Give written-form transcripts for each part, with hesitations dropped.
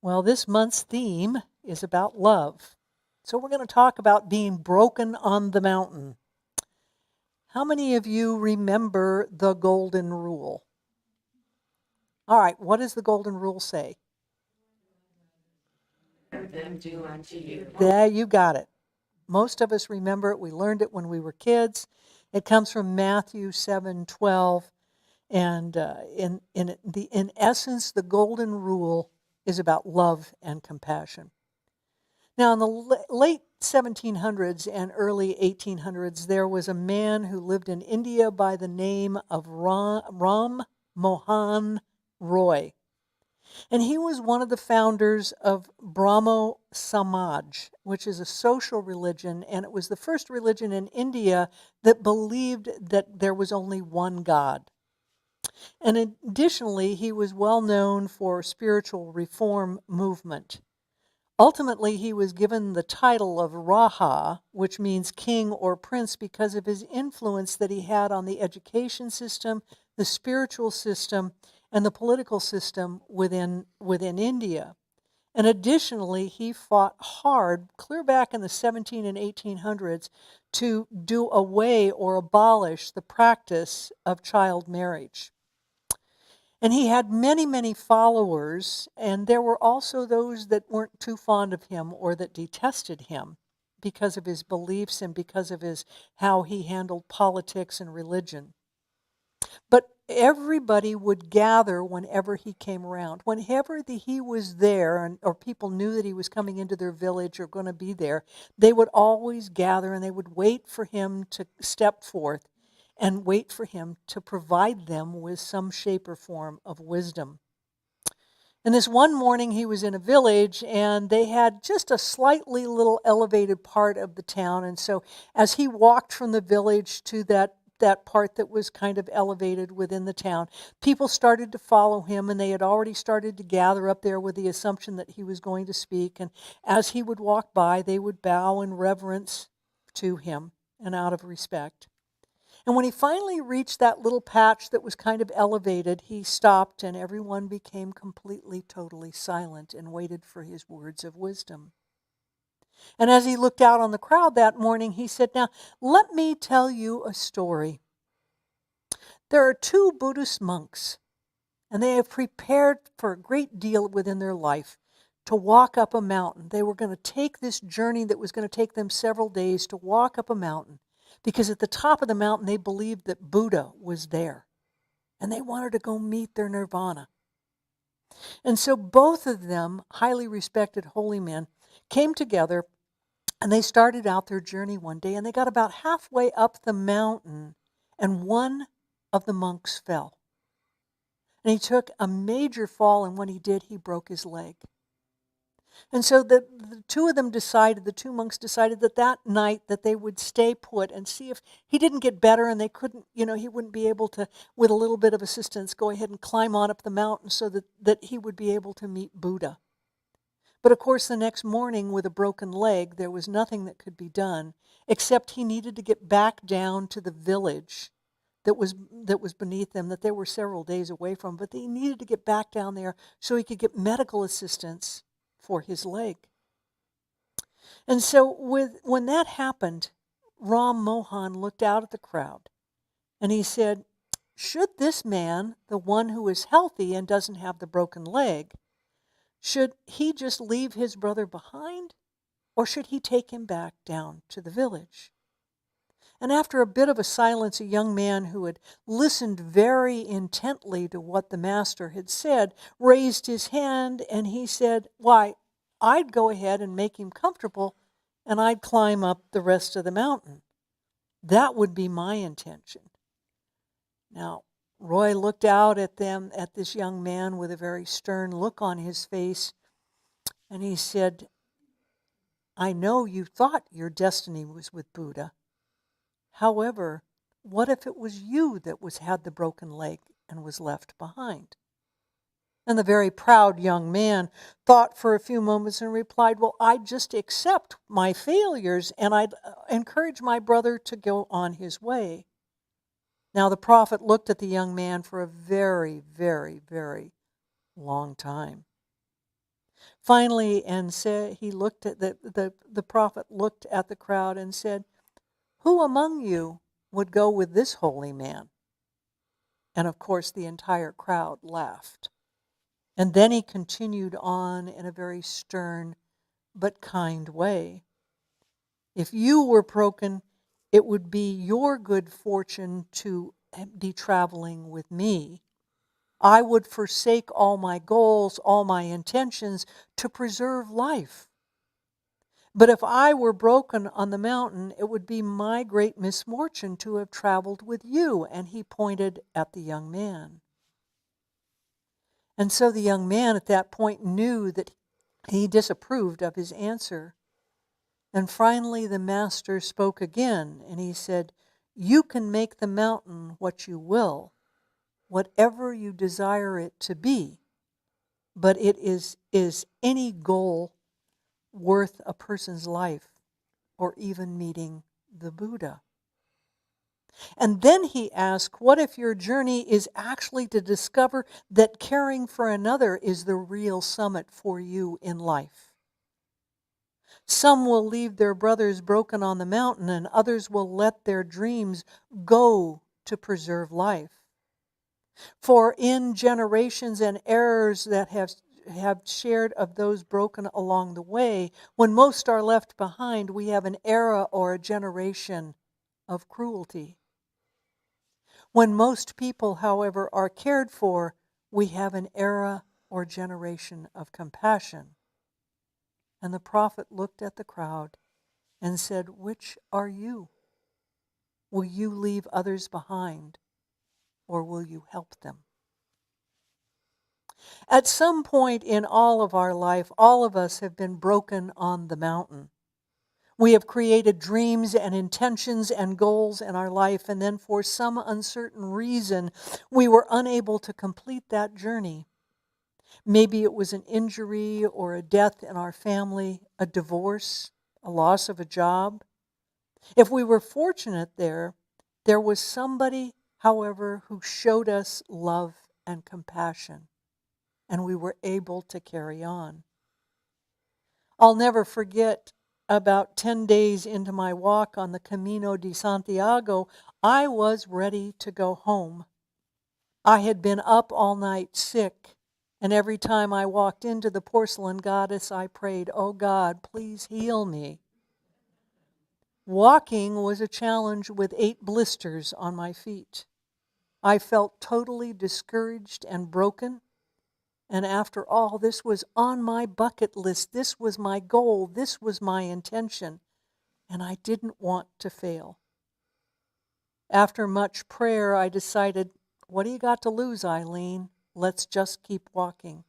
Well, this month's theme is about love. So we're going to talk about being broken on the mountain. How many of you remember the golden rule? All right, what does the golden rule say? Them do unto you. There, you got it. Most of us remember it. We learned it when we were kids. It comes from Matthew 7:12, and in essence, the golden rule is about love and compassion. Now, in the late 1700s and early 1800s, there was a man who lived in India by the name of Ram Mohan Roy. And he was one of the founders of Brahmo Samaj, which is a social religion, and it was the first religion in India that believed that there was only one God. And additionally, he was well known for spiritual reform movement. Ultimately, he was given the title of Raja, which means king or prince, because of his influence that he had on the education system, the spiritual system, and the political system within India. And additionally, he fought hard, clear back in the 17 and 1800s, to do away or abolish the practice of child marriage. And he had many, many followers, and there were also those that weren't too fond of him or that detested him because of his beliefs and because of how he handled politics and religion. But everybody would gather whenever he came around. Whenever he was there, or people knew that he was coming into their village or going to be there, they would always gather and they would wait for him to step forth and wait for him to provide them with some shape or form of wisdom. And this one morning he was in a village and they had just a slightly little elevated part of the town. And so as he walked from the village to that part that was kind of elevated within the town, people started to follow him, and they had already started to gather up there with the assumption that he was going to speak. And as he would walk by, they would bow in reverence to him and out of respect. And when he finally reached that little patch that was kind of elevated, he stopped and everyone became completely, totally silent and waited for his words of wisdom. And as he looked out on the crowd that morning, he said, "Now, let me tell you a story. There are two Buddhist monks, and they have prepared for a great deal within their life to walk up a mountain. They were going to take this journey that was going to take them several days to walk up a mountain, because at the top of the mountain they believed that Buddha was there, and they wanted to go meet their nirvana. And so both of them, highly respected holy men, came together and they started out their journey one day, and they got about halfway up the mountain, and one of the monks fell. And he took a major fall, and when he did, he broke his leg. And so the two monks decided that night that they would stay put and see if he didn't get better and they couldn't, he wouldn't be able to, with a little bit of assistance, go ahead and climb on up the mountain so that he would be able to meet Buddha. But of course, the next morning with a broken leg, there was nothing that could be done except he needed to get back down to the village that was beneath them, that they were several days away from, but he needed to get back down there so he could get medical assistance for his leg. And so when that happened, Ram Mohan looked out at the crowd and he said, should this man, the one who is healthy and doesn't have the broken leg, should he just leave his brother behind, or should he take him back down to the village? And after a bit of a silence, a young man who had listened very intently to what the master had said raised his hand and he said, "Why, I'd go ahead and make him comfortable and I'd climb up the rest of the mountain. That would be my intention." Now, Roy looked out at this young man with a very stern look on his face, and he said, "I know you thought your destiny was with Buddha. However, what if it was you that had the broken leg and was left behind?" And the very proud young man thought for a few moments and replied, "Well, I'd just accept my failures and I'd encourage my brother to go on his way." Now the prophet looked at the young man for a very, very, very long time. Finally, and said, he looked at the prophet looked at the crowd and said, "Who among you would go with this holy man?" And of course, the entire crowd laughed. And then he continued on in a very stern but kind way. "If you were broken, it would be your good fortune to be traveling with me. I would forsake all my goals, all my intentions to preserve life. But if I were broken on the mountain, it would be my great misfortune to have traveled with you." And he pointed at the young man. And so the young man at that point knew that he disapproved of his answer. And finally the master spoke again, and he said, "You can make the mountain what you will, whatever you desire it to be, but it is any goal worth a person's life or even meeting the Buddha?" And then he asked, what if your journey is actually to discover that caring for another is the real summit for you in life? Some will leave their brothers broken on the mountain, and others will let their dreams go to preserve life. For in generations and errors that have shared of those broken along the way, when most are left behind, we have an era or a generation of cruelty. When most people, however, are cared for, we have an era or generation of compassion. And the prophet looked at the crowd and said, "Which are you? Will you leave others behind, or will you help them?" At some point in all of our life, all of us have been broken on the mountain. We have created dreams and intentions and goals in our life, and then for some uncertain reason, we were unable to complete that journey. Maybe it was an injury or a death in our family, a divorce, a loss of a job. If we were fortunate there was somebody, however, who showed us love and compassion, and we were able to carry on. I'll never forget, about 10 days into my walk on the Camino de Santiago, I was ready to go home. I had been up all night sick, and every time I walked into the porcelain goddess, I prayed, "Oh God, please heal me." Walking was a challenge with 8 blisters on my feet. I felt totally discouraged and broken. And after all, this was on my bucket list. This was my goal. This was my intention. And I didn't want to fail. After much prayer, I decided, what do you got to lose, Eileen? Let's just keep walking.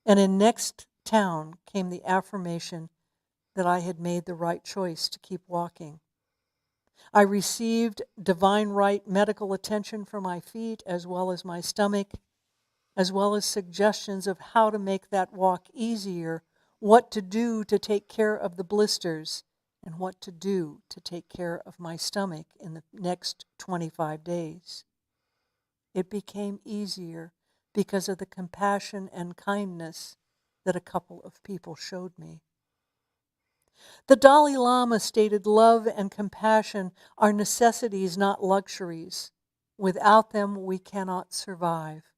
And in next town came the affirmation that I had made the right choice to keep walking. I received divine right medical attention for my feet as well as my stomach, as well as suggestions of how to make that walk easier, what to do to take care of the blisters, and what to do to take care of my stomach in the next 25 days. It became easier because of the compassion and kindness that a couple of people showed me. The Dalai Lama stated love and compassion are necessities, not luxuries. Without them, we cannot survive.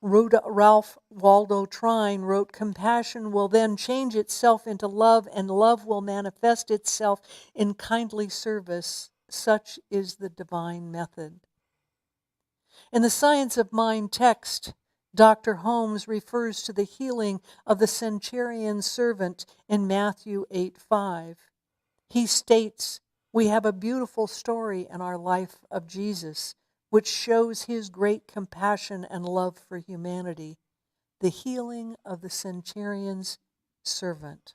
Ralph Waldo Trine wrote, "Compassion will then change itself into love, and love will manifest itself in kindly service. Such is the divine method." In the Science of Mind text, Dr. Holmes refers to the healing of the centurion's servant in Matthew 8:5. He states, "We have a beautiful story in our life of Jesus, which shows his great compassion and love for humanity, the healing of the centurion's servant."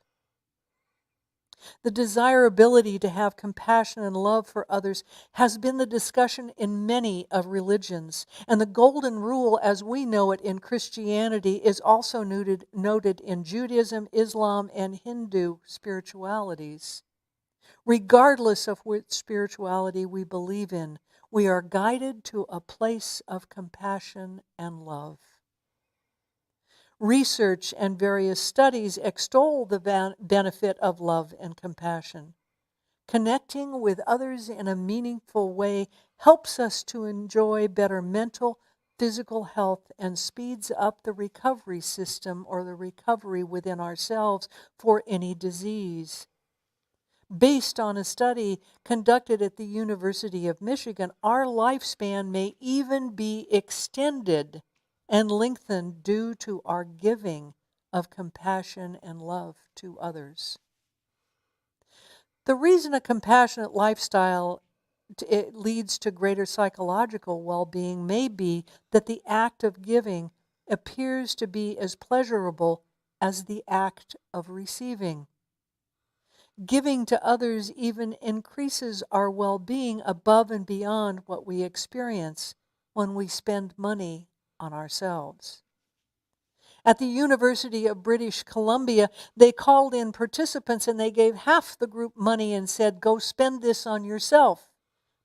The desirability to have compassion and love for others has been the discussion in many of religions, and the golden rule as we know it in Christianity is also noted in Judaism, Islam, and Hindu spiritualities. Regardless of which spirituality we believe in, we are guided to a place of compassion and love. Research and various studies extol the benefit of love and compassion. Connecting with others in a meaningful way helps us to enjoy better mental, physical health and speeds up the recovery system or the recovery within ourselves for any disease. Based on a study conducted at the University of Michigan, our lifespan may even be extended and lengthened due to our giving of compassion and love to others. The reason a compassionate lifestyle it leads to greater psychological well-being may be that the act of giving appears to be as pleasurable as the act of receiving. Giving to others even increases our well-being above and beyond what we experience when we spend money on ourselves. At the University of British Columbia, they called in participants and they gave half the group money and said, "Go spend this on yourself."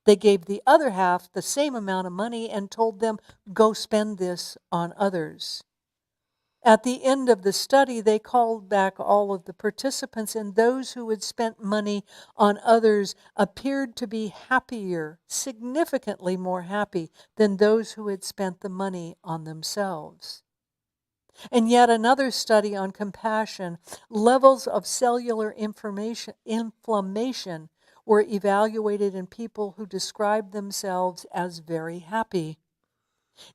They gave the other half the same amount of money and told them, "Go spend this on others." At the end of the study, they called back all of the participants, and those who had spent money on others appeared to be happier, significantly more happy than those who had spent the money on themselves. And yet another study on compassion, levels of cellular inflammation were evaluated in people who described themselves as very happy.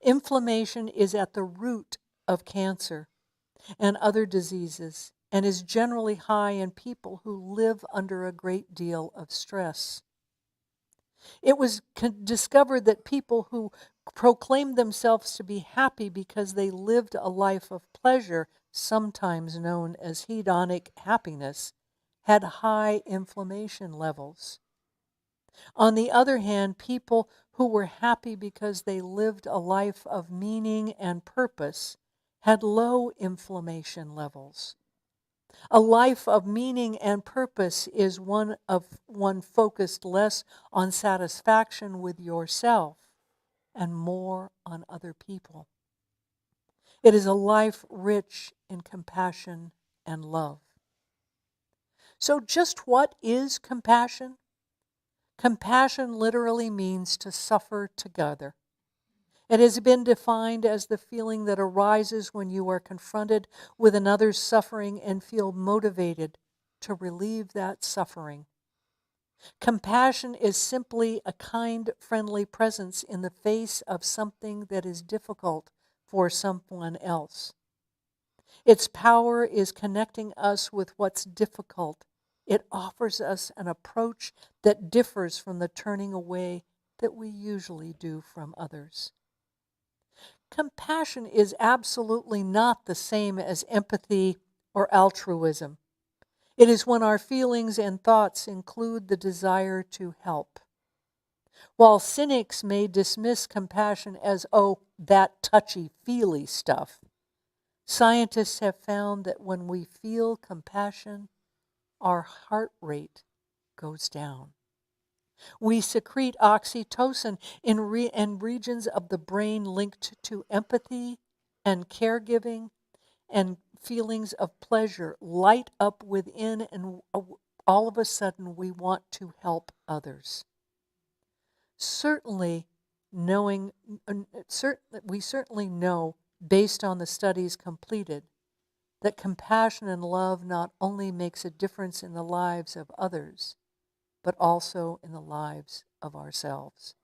Inflammation is at the root of cancer and other diseases and is generally high in people who live under a great deal of stress. It was discovered that people who proclaimed themselves to be happy because they lived a life of pleasure, sometimes known as hedonic happiness, had high inflammation levels. On the other hand, people who were happy because they lived a life of meaning and purpose had low inflammation levels. A life of meaning and purpose is one focused less on satisfaction with yourself and more on other people. It is a life rich in compassion and love. So just what is compassion? Compassion literally means to suffer together. It has been defined as the feeling that arises when you are confronted with another's suffering and feel motivated to relieve that suffering. Compassion is simply a kind, friendly presence in the face of something that is difficult for someone else. Its power is connecting us with what's difficult. It offers us an approach that differs from the turning away that we usually do from others. Compassion is absolutely not the same as empathy or altruism. It is when our feelings and thoughts include the desire to help. While cynics may dismiss compassion as, oh, that touchy-feely stuff, scientists have found that when we feel compassion, our heart rate goes down. We secrete oxytocin in regions of the brain linked to empathy and caregiving, and feelings of pleasure light up within, and all of a sudden we want to help others. We certainly know, based on the studies completed, that compassion and love not only makes a difference in the lives of others, but also in the lives of ourselves.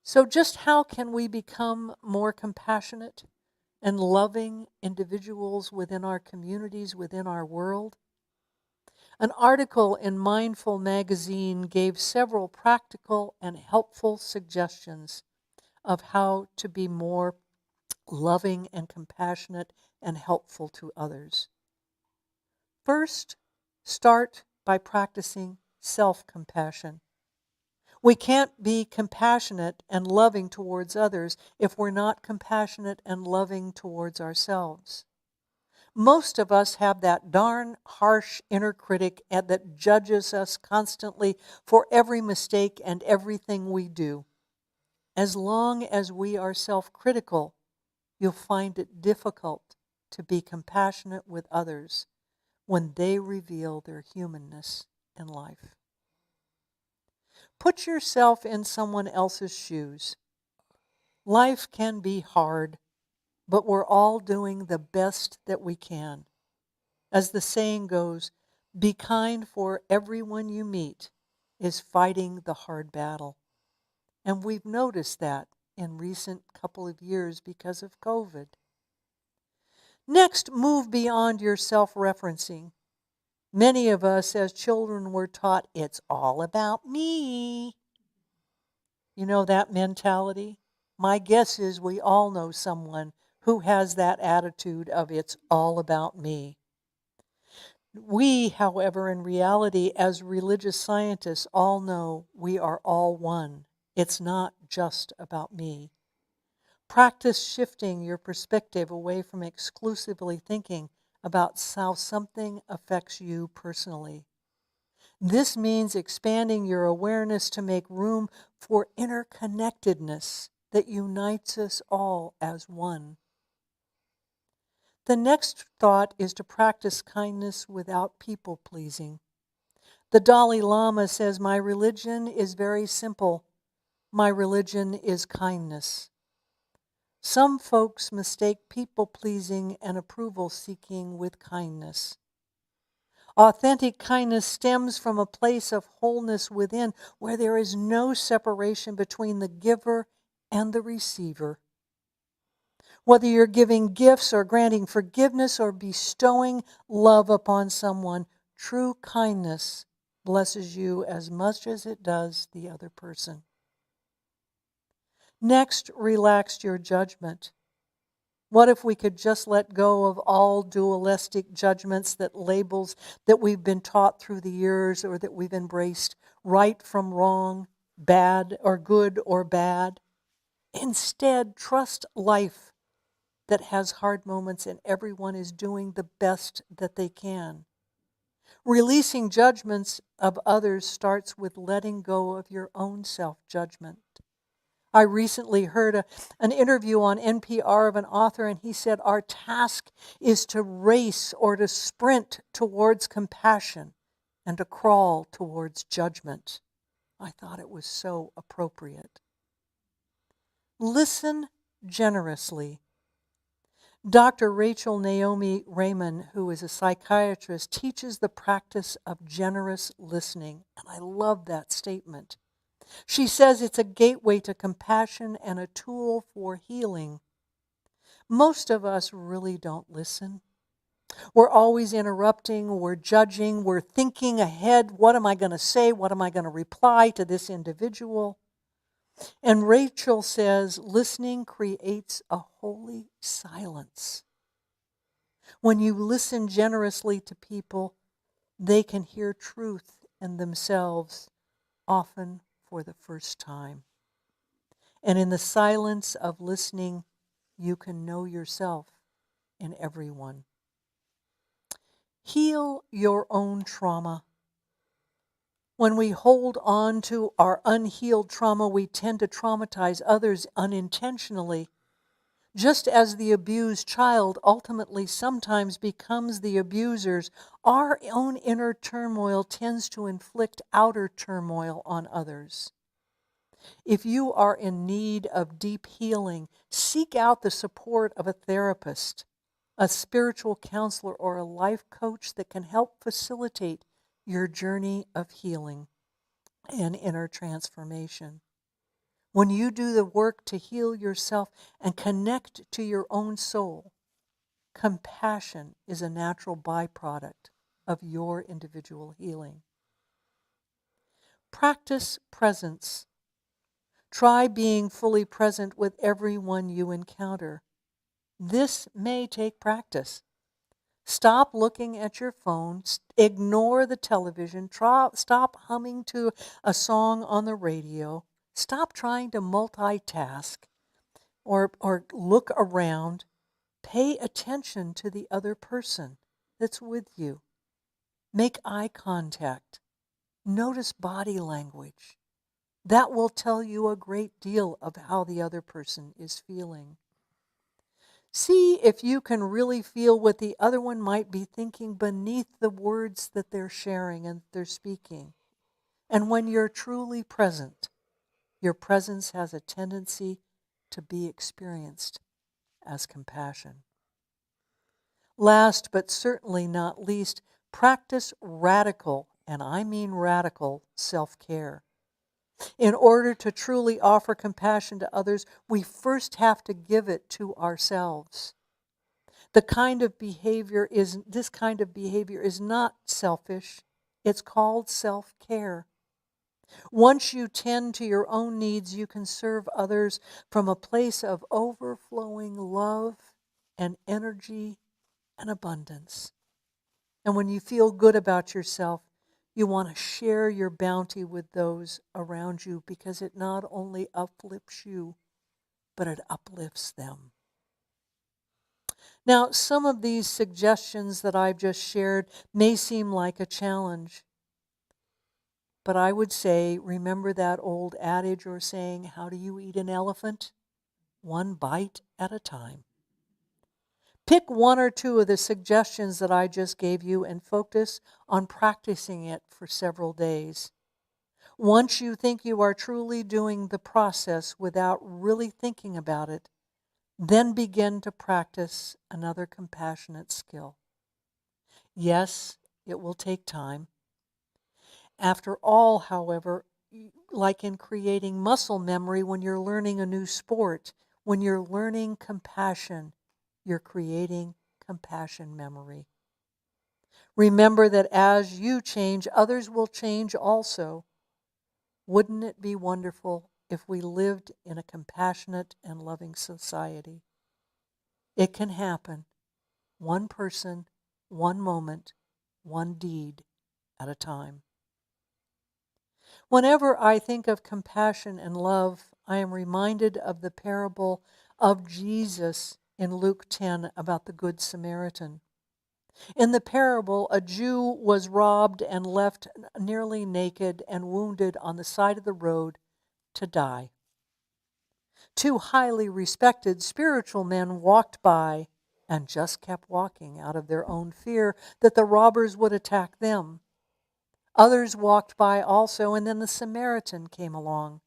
So just how can we become more compassionate and loving individuals within our communities, within our world? An article in Mindful magazine gave several practical and helpful suggestions of how to be more loving and compassionate and helpful to others. First, start by practicing self-compassion. We can't be compassionate and loving towards others if we're not compassionate and loving towards ourselves. Most of us have that darn harsh inner critic that judges us constantly for every mistake and everything we do. As long as we are self-critical, you'll find it difficult to be compassionate with others when they reveal their humanness in life. Put yourself in someone else's shoes. Life can be hard, but we're all doing the best that we can. As the saying goes, be kind, for everyone you meet is fighting the hard battle. And we've noticed that in recent couple of years because of COVID. Next, move beyond your self-referencing. Many of us as children were taught it's all about me. You know that mentality? My guess is we all know someone who has that attitude of it's all about me. We, however, in reality, as religious scientists, all know we are all one. It's not just about me. Practice shifting your perspective away from exclusively thinking about how something affects you personally. This means expanding your awareness to make room for interconnectedness that unites us all as one. The next thought is to practice kindness without people-pleasing. The Dalai Lama says, "My religion is very simple. My religion is kindness." Some folks mistake people-pleasing and approval-seeking with kindness. Authentic kindness stems from a place of wholeness within, where there is no separation between the giver and the receiver. Whether you're giving gifts or granting forgiveness or bestowing love upon someone, true kindness blesses you as much as it does the other person. Next, relax your judgment. What if we could just let go of all dualistic judgments, that labels that we've been taught through the years or that we've embraced, right from wrong, bad or good or bad? Instead, trust life that has hard moments and everyone is doing the best that they can. Releasing judgments of others starts with letting go of your own self-judgment. I recently heard an interview on NPR of an author, and he said, our task is to race or to sprint towards compassion and to crawl towards judgment. I thought it was so appropriate. Listen generously. Dr. Rachel Naomi Raymond, who is a psychiatrist, teaches the practice of generous listening, and I love that statement. She says it's a gateway to compassion and a tool for healing. Most of us really don't listen. We're always interrupting, we're judging, we're thinking ahead. What am I going to say? What am I going to reply to this individual? And Rachel says listening creates a holy silence. When you listen generously to people, they can hear truth in themselves, often for the first time. And in the silence of listening, you can know yourself in everyone. Heal your own trauma. When we hold on to our unhealed trauma, we tend to traumatize others unintentionally. Just as the abused child ultimately sometimes becomes the abusers, our own inner turmoil tends to inflict outer turmoil on others. If you are in need of deep healing, seek out the support of a therapist, a spiritual counselor, or a life coach that can help facilitate your journey of healing and inner transformation. When you do the work to heal yourself and connect to your own soul, compassion is a natural byproduct of your individual healing. Practice presence. Try being fully present with everyone you encounter. This may take practice. Stop looking at your phone, ignore the television, stop humming to a song on the radio, stop trying to multitask or look around. Pay attention to the other person that's with you. Make eye contact. Notice body language. That will tell you a great deal of how the other person is feeling. See if you can really feel what the other one might be thinking beneath the words that they're sharing and they're speaking. And when you're truly present, your presence has a tendency to be experienced as compassion. Last but certainly not least, practice radical, and I mean radical, self-care. In order to truly offer compassion to others, we first have to give it to ourselves. This kind of behavior is not selfish. It's called self-care. Once you tend to your own needs, you can serve others from a place of overflowing love and energy and abundance. And when you feel good about yourself, you want to share your bounty with those around you because it not only uplifts you, but it uplifts them. Now, some of these suggestions that I've just shared may seem like a challenge, but I would say, remember that old adage or saying, how do you eat an elephant? One bite at a time. Pick one or two of the suggestions that I just gave you and focus on practicing it for several days. Once you think you are truly doing the process without really thinking about it, then begin to practice another compassionate skill. Yes, it will take time. After all, however, like in creating muscle memory when you're learning a new sport, when you're learning compassion, you're creating compassion memory. Remember that as you change, others will change also. Wouldn't it be wonderful if we lived in a compassionate and loving society? It can happen, one person, one moment, one deed at a time. Whenever I think of compassion and love, I am reminded of the parable of Jesus in Luke 10 about the Good Samaritan. In the parable, a Jew was robbed and left nearly naked and wounded on the side of the road to die. Two highly respected spiritual men walked by and just kept walking out of their own fear that the robbers would attack them. Others walked by also, and then the Samaritan came along.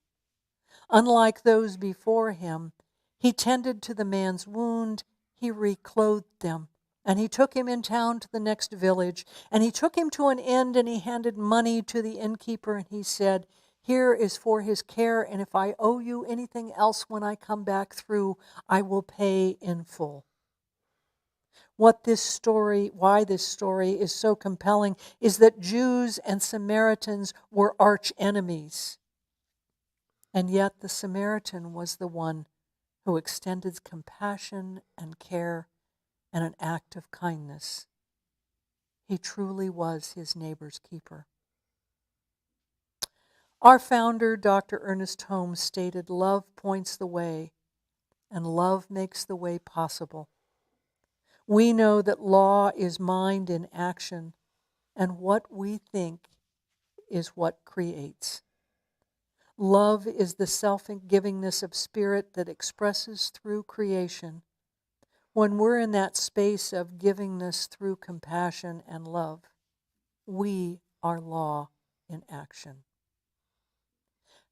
Unlike those before him, he tended to the man's wound, he reclothed him, and he took him in town to the next village, and he took him to an inn, and he handed money to the innkeeper, and he said, "Here is for his care, and if I owe you anything else when I come back through, I will pay in full." Why this story is so compelling is that Jews and Samaritans were arch enemies. And yet the Samaritan was the one who extended compassion and care and an act of kindness. He truly was his neighbor's keeper. Our founder, Dr. Ernest Holmes, stated, "Love points the way, and love makes the way possible." We know that law is mind in action, and what we think is what creates. Love is the self-givingness of spirit that expresses through creation. When we're in that space of givingness through compassion and love, we are law in action.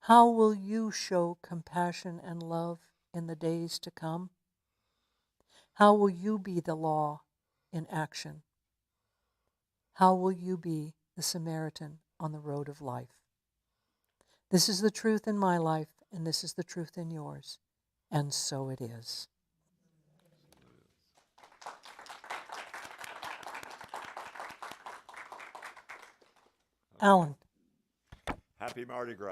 How will you show compassion and love in the days to come? How will you be the law in action? How will you be the Samaritan on the road of life? This is the truth in my life, and this is the truth in yours, and so it is. Alan. Happy Mardi Gras.